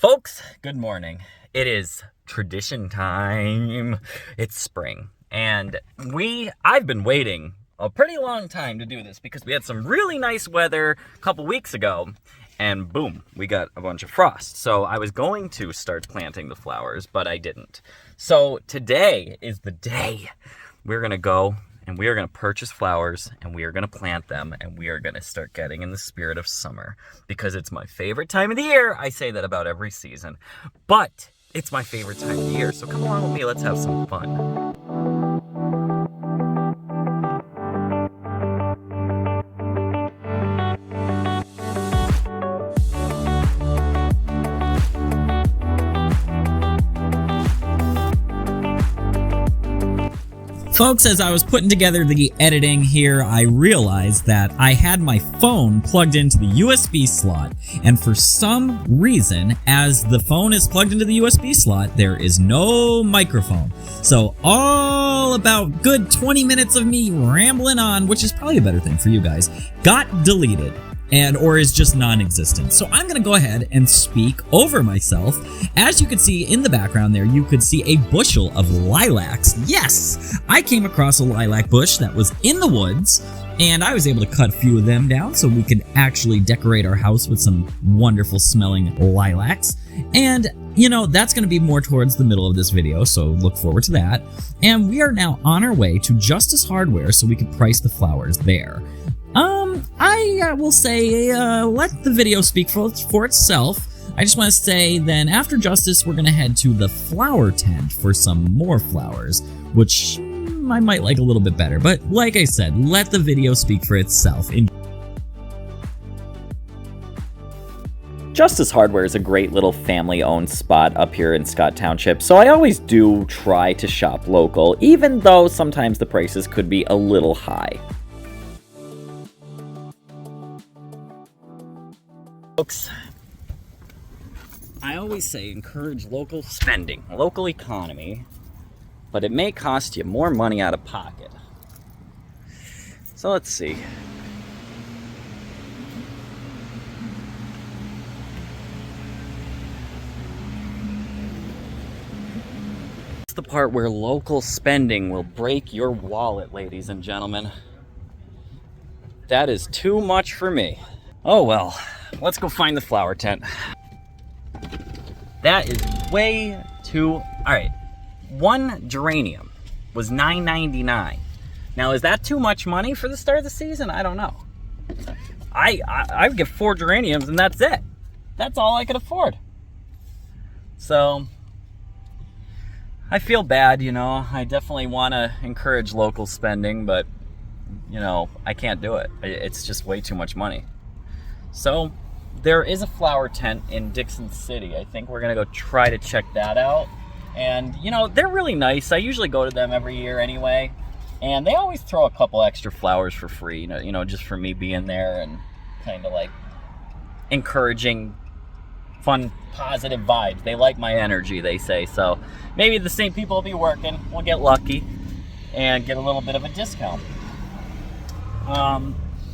Folks, good morning. It is tradition time. It's spring. And I've been waiting a pretty long time to do this because we had some really nice weather a couple weeks ago. And boom, we got a bunch of frost. So I was going to start planting the flowers, but I didn't. So today is the day we're going to go and we are going to purchase flowers and we are going to plant them and we are going to start getting in the spirit of summer because it's my favorite time of the year. I say that about every season, but it's my favorite time of the year. So come along with me. Let's have some fun. Folks, as I was putting together the editing here, I realized that I had my phone plugged into the USB slot, and for some reason, as the phone is plugged into the USB slot, there is no microphone. So all about good 20 minutes of me rambling on, which is probably a better thing for you guys, got deleted. Or is just non-existent. So I'm gonna go ahead and speak over myself. As you can see in the background there, you could see a bushel of lilacs. Yes, I came across a lilac bush that was in the woods, and I was able to cut a few of them down so we could actually decorate our house with some wonderful smelling lilacs. And you know, that's gonna be more towards the middle of this video, so look forward to that. And we are now on our way to Justice Hardware so we can price the flowers there. I will say, let the video speak for itself. I just want to say then after Justice, we're going to head to the flower tent for some more flowers, which I might like a little bit better. But like I said, let the video speak for itself. Justice Hardware is a great little family-owned spot up here in Scott Township, so I always do try to shop local, even though sometimes the prices could be a little high. Folks, I always say encourage local spending, local economy, but it may cost you more money out of pocket. So let's see. It's the part where local spending will break your wallet, ladies and gentlemen. That is too much for me. Oh well. Let's go find the flower tent. That is way too... Alright, one geranium was $9.99. Now, is that too much money for the start of the season? I don't know. I would get 4 geraniums and that's it. That's all I could afford. So, I feel bad, you know. I definitely want to encourage local spending, but, you know, I can't do it. It's just way too much money. So, there is a flower tent in Dixon City. I think we're gonna go try to check that out. And you know, they're really nice. I usually go to them every year anyway. And they always throw a couple extra flowers for free, you know, just for me being there and kind of like encouraging fun, positive vibes. They like my energy, they say. So maybe the same people will be working. We'll get lucky and get a little bit of a discount.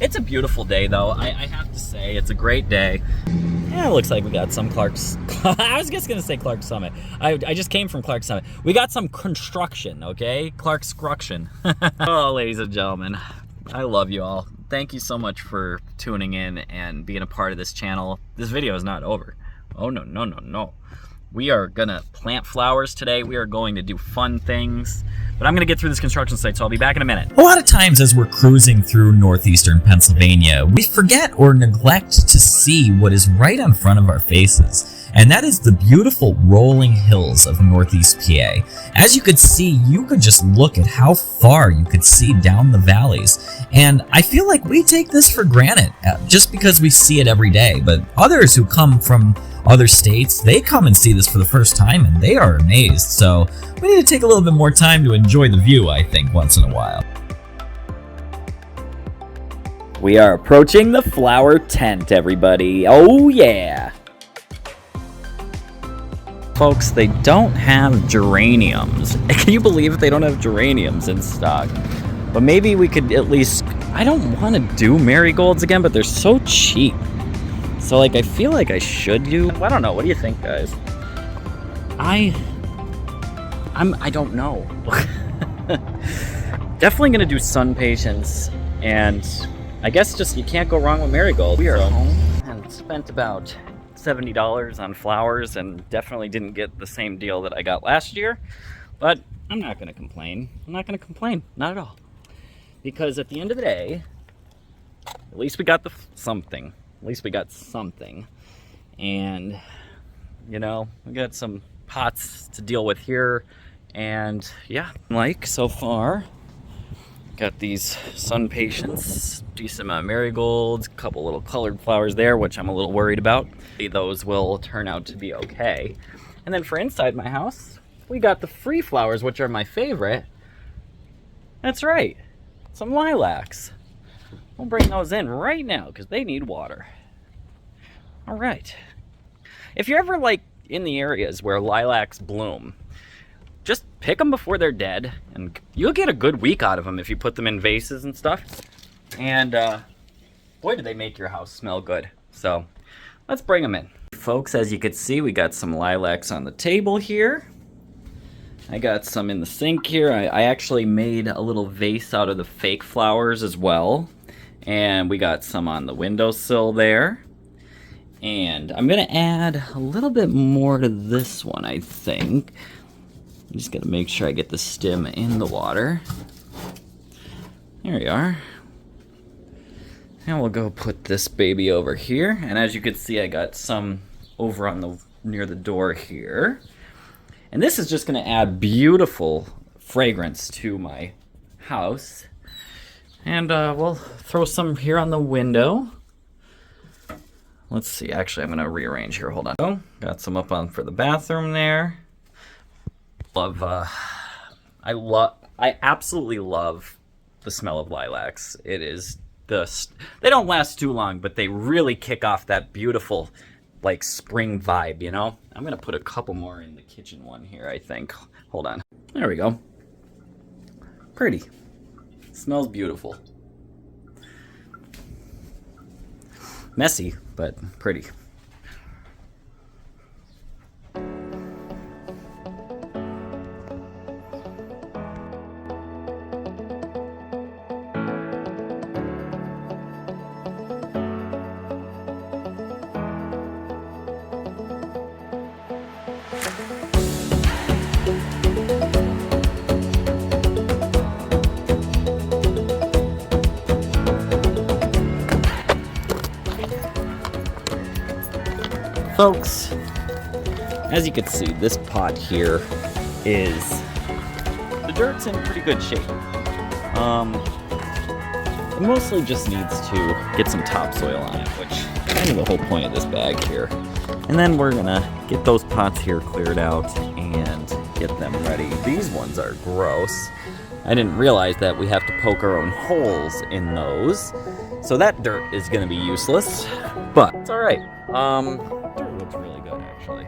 It's a beautiful day, though. I have to say, it's a great day. Yeah, it looks like we got some Clark's... I was just going to say Clark's Summit. I just came from Clark's Summit. We got some construction, okay? Clark's Construction. Oh, ladies and gentlemen, I love you all. Thank you so much for tuning in and being a part of this channel. This video is not over. Oh, no, no, no, no. We are going to plant flowers today. We are going to do fun things. But I'm going to get through this construction site, so I'll be back in a minute. A lot of times as we're cruising through northeastern Pennsylvania, we forget or neglect to see what is right in front of our faces. And that is the beautiful rolling hills of northeast PA. As you could see, you could just look at how far you could see down the valleys. And I feel like we take this for granted just because we see it every day. But others who come from other states, they come and see this for the first time and they are amazed. So we need to take a little bit more time to enjoy the view, I think, once in a while. We are approaching the flower tent, everybody. Oh yeah! Folks, they don't have geraniums. Can you believe it? They don't have geraniums in stock. But maybe we could at least... I don't want to do marigolds again, but they're so cheap. So like I feel like I should do, I don't know, what do you think, guys? I don't know. Definitely gonna do sun patience, and I guess just you can't go wrong with marigold. We are home and spent about $70 on flowers and definitely didn't get the same deal that I got last year, but I'm not gonna complain. I'm not gonna complain, not at all. Because at the end of the day, at least we got something. At least we got something. And, you know, we got some pots to deal with here. And yeah, like so far, got these sun patience, decent amount of marigolds, a couple little colored flowers there, which I'm a little worried about. Those will turn out to be okay. And then for inside my house, we got the free flowers, which are my favorite. That's right, some lilacs. We'll bring those in right now because they need water. All right. If you're ever like in the areas where lilacs bloom, just pick them before they're dead, and you'll get a good week out of them if you put them in vases and stuff. And boy, do they make your house smell good. So let's bring them in. Folks, as you can see, we got some lilacs on the table here. I got some in the sink here. I actually made a little vase out of the fake flowers as well. And we got some on the windowsill there. And I'm gonna add a little bit more to this one, I think. I'm just gonna make sure I get the stem in the water. There we are. And we'll go put this baby over here. And as you can see, I got some over on the near the door here. And this is just gonna add beautiful fragrance to my house. And we'll throw some here on the window. Let's see, actually I'm gonna rearrange here, hold on. Oh, got some up on for the bathroom there. I absolutely love the smell of lilacs. It is they don't last too long, but they really kick off that beautiful like spring vibe, you know? I'm gonna put a couple more in the kitchen one here, I think. Hold on. There we go. Pretty. Smells beautiful. Messy, but pretty. Folks, as you can see, this pot here the dirt's in pretty good shape. It mostly just needs to get some topsoil on it, which is kind of the whole point of this bag here. And then we're gonna get those pots here cleared out and get them ready. These ones are gross. I didn't realize that we have to poke our own holes in those. So that dirt is gonna be useless, but it's all right. Dirt looks really good, actually.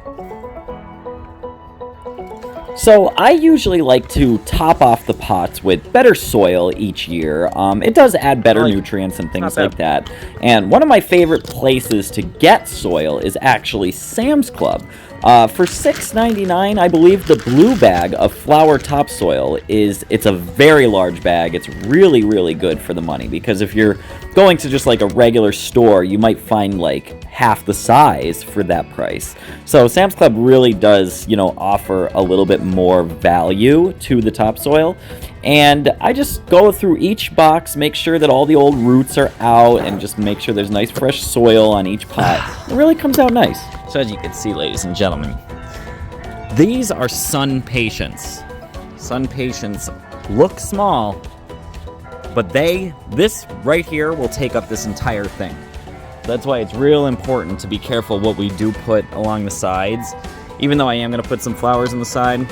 So I usually like to top off the pots with better soil each year. It does add better nutrients and things like that. And one of my favorite places to get soil is actually Sam's Club. For $6.99, I believe the blue bag of flour topsoil it's a very large bag. It's really, really good for the money, because if you're going to just like a regular store, you might find like half the size for that price. So Sam's Club really does, offer a little bit more value to the topsoil. And I just go through each box, make sure that all the old roots are out, and just make sure there's nice fresh soil on each pot. It really comes out nice. So as you can see, ladies and gentlemen, these are sun patience. Sun patience look small, but this right here will take up this entire thing. That's why it's real important to be careful what we do put along the sides. Even though I am going to put some flowers on the side,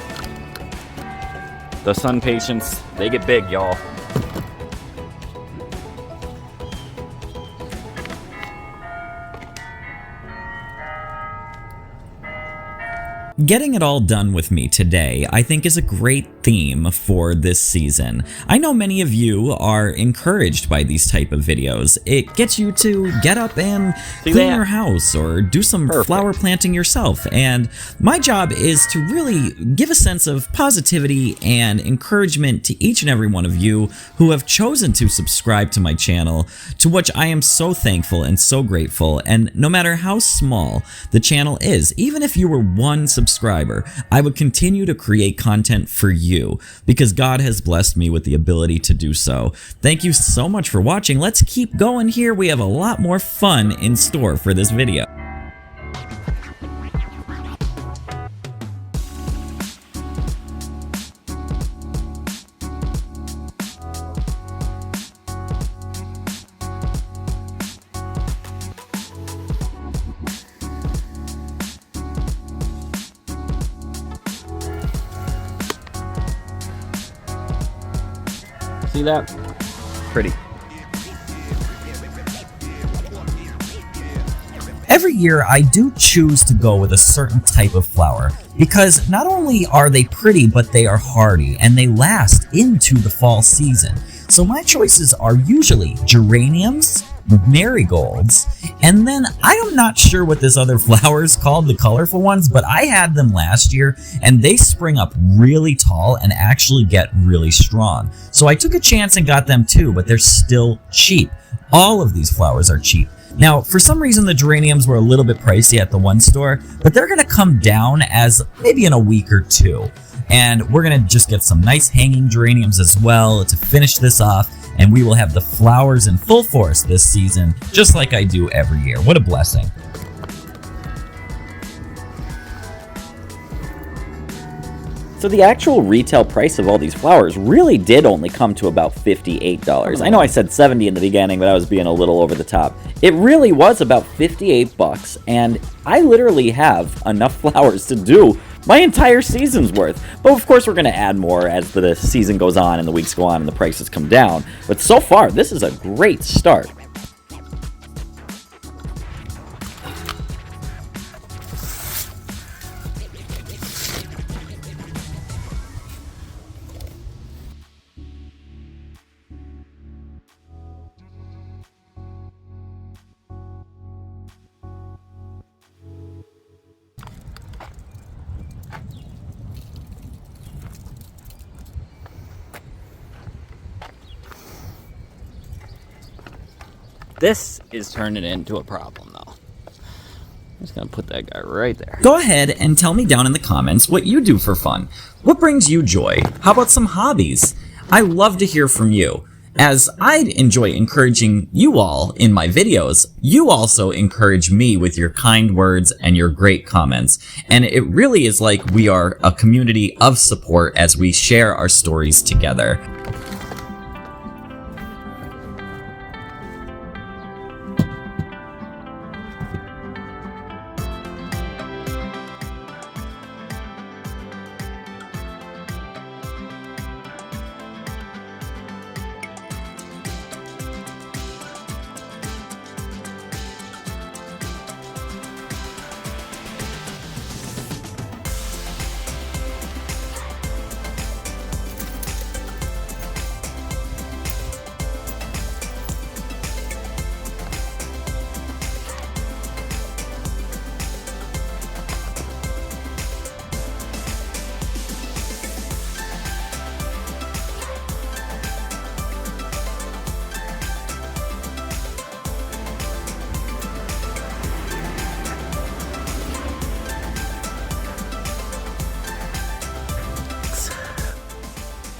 the sun patience, they get big, y'all. Getting it all done with me today, I think, is a great theme for this season. I know many of you are encouraged by these type of videos. It gets you to get up and clean your house or do some flower planting yourself. And my job is to really give a sense of positivity and encouragement to each and every one of you who have chosen to subscribe to my channel, to which I am so thankful and so grateful. And no matter how small the channel is, even if you were one subscriber, I would continue to create content for you because God has blessed me with the ability to do so. Thank you so much for watching. Let's keep going here. We have a lot more fun in store for this video. See that? Pretty. Every year, I do choose to go with a certain type of flower because not only are they pretty, but they are hardy and they last into the fall season. So my choices are usually geraniums, marigolds, and then I am not sure what this other flower is called, the colorful ones, but I had them last year and they spring up really tall and actually get really strong. So I took a chance and got them too, but they're still cheap. All of these flowers are cheap. Now, for some reason, the geraniums were a little bit pricey at the one store, but they're gonna come down as maybe in a week or two. And we're gonna just get some nice hanging geraniums as well to finish this off. And we will have the flowers in full force this season, just like I do every year. What a blessing. So the actual retail price of all these flowers really did only come to about $58. I know I said $70 in the beginning, but I was being a little over the top. It really was about $58, and I literally have enough flowers to do my entire season's worth. But of course we're going to add more as the season goes on and the weeks go on and the prices come down. But so far, this is a great start. This is turning into a problem, though. I'm just gonna put that guy right there. Go ahead and tell me down in the comments what you do for fun. What brings you joy? How about some hobbies? I love to hear from you. As I enjoy encouraging you all in my videos, you also encourage me with your kind words and your great comments. And it really is like we are a community of support as we share our stories together.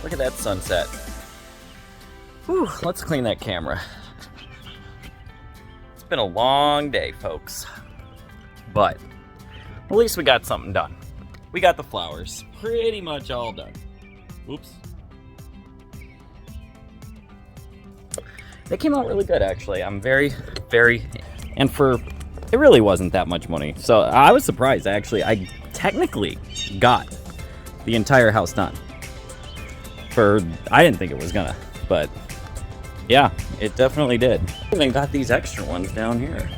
Look at that sunset. Whew, let's clean that camera. It's been a long day, folks. But at least we got something done. We got the flowers pretty much all done. Oops. They came out really good, actually. I'm very, and for, it really wasn't that much money. So I was surprised, actually. I technically got the entire house done. I didn't think it was gonna, but yeah, it definitely did. I even got these extra ones down here.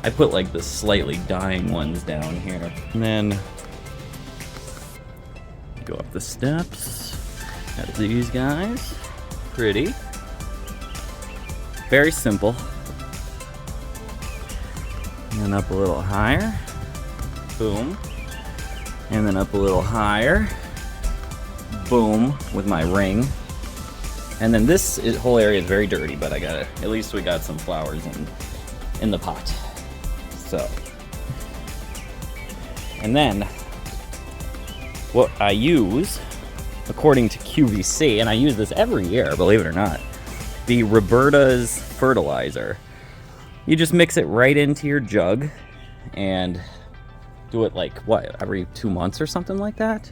I put like the slightly dying ones down here. And then go up the steps. Got these guys. Pretty. Very simple. And then up a little higher. Boom. And then up a little higher. Boom, with my ring. And then this whole area is very dirty, but at least we got some flowers in the pot. So. And then, what I use, according to QVC, and I use this every year, believe it or not, the Roberta's fertilizer. You just mix it right into your jug and do it like, what, every 2 months or something like that?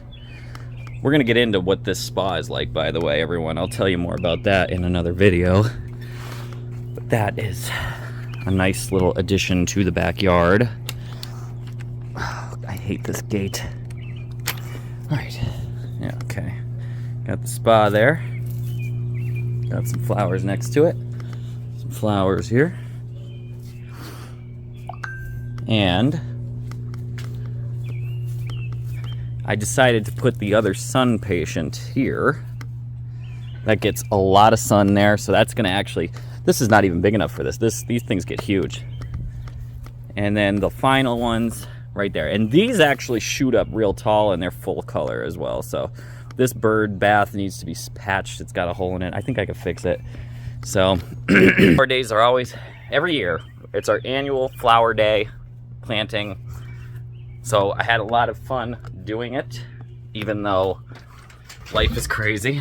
We're gonna get into what this spa is like, by the way, everyone. I'll tell you more about that in another video. But that is a nice little addition to the backyard. Oh, I hate this gate. All right, yeah, okay. Got the spa there. Got some flowers next to it. Some flowers here. And I decided to put the other sun patient here. That gets a lot of sun there, so that's gonna actually, this is not even big enough for this. These things get huge. And then the final ones right there. And these actually shoot up real tall and they're full color as well. So this bird bath needs to be patched. It's got a hole in it. I think I could fix it. So our days are always, every year, it's our annual flower day planting. So I had a lot of fun doing it, even though life is crazy.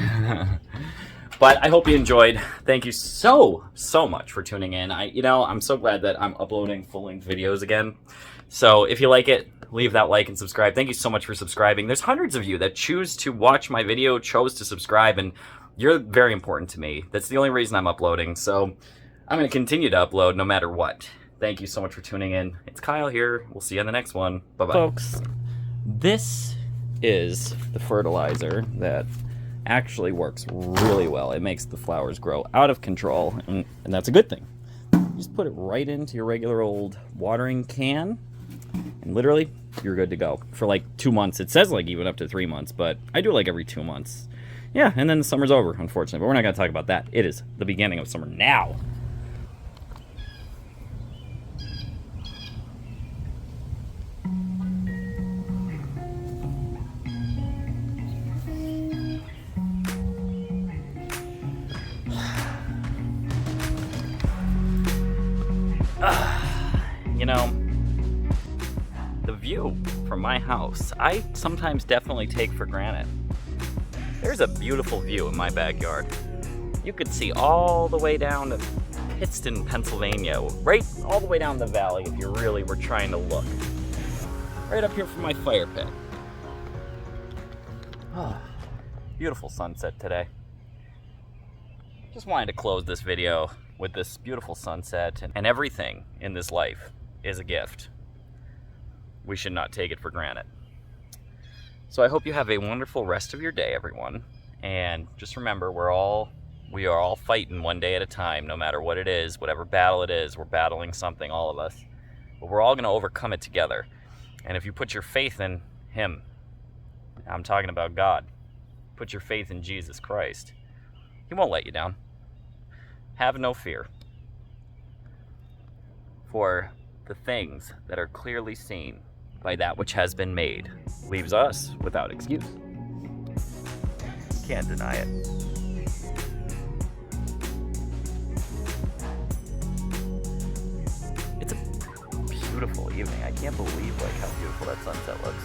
But I hope you enjoyed. Thank you so much for tuning in. I'm so glad that I'm uploading full-length videos again. So if you like it, leave that like and subscribe. Thank you so much for subscribing. There's hundreds of you that choose to watch my video, chose to subscribe, and you're very important to me. That's the only reason I'm uploading. So I'm going to continue to upload no matter what. Thank you so much for tuning in. It's Kyle here. We'll see you on the next one. Bye-bye. Folks, this is the fertilizer that actually works really well. It makes the flowers grow out of control, and that's a good thing. You just put it right into your regular old watering can, and literally, you're good to go. For like 2 months. It says like even up to 3 months, but I do it like every 2 months. Yeah, and then the summer's over, unfortunately. But we're not going to talk about that. It is the beginning of summer now. You know, the view from my house, I sometimes definitely take for granted. There's a beautiful view in my backyard. You could see all the way down to Pittston, Pennsylvania, right all the way down the valley if you really were trying to look. Right up here from my fire pit. Oh, beautiful sunset today. Just wanted to close this video with this beautiful sunset, and everything in this life is a gift. We should not take it for granted. So I hope you have a wonderful rest of your day, everyone. And just remember, we are all fighting one day at a time, no matter what it is, whatever battle it is. We're battling something, all of us. But we're all going to overcome it together. And if you put your faith in Him, I'm talking about God, put your faith in Jesus Christ, He won't let you down. Have no fear, for the things that are clearly seen by that which has been made leaves us without excuse. Can't deny it. It's a beautiful evening. I can't believe how beautiful that sunset looks.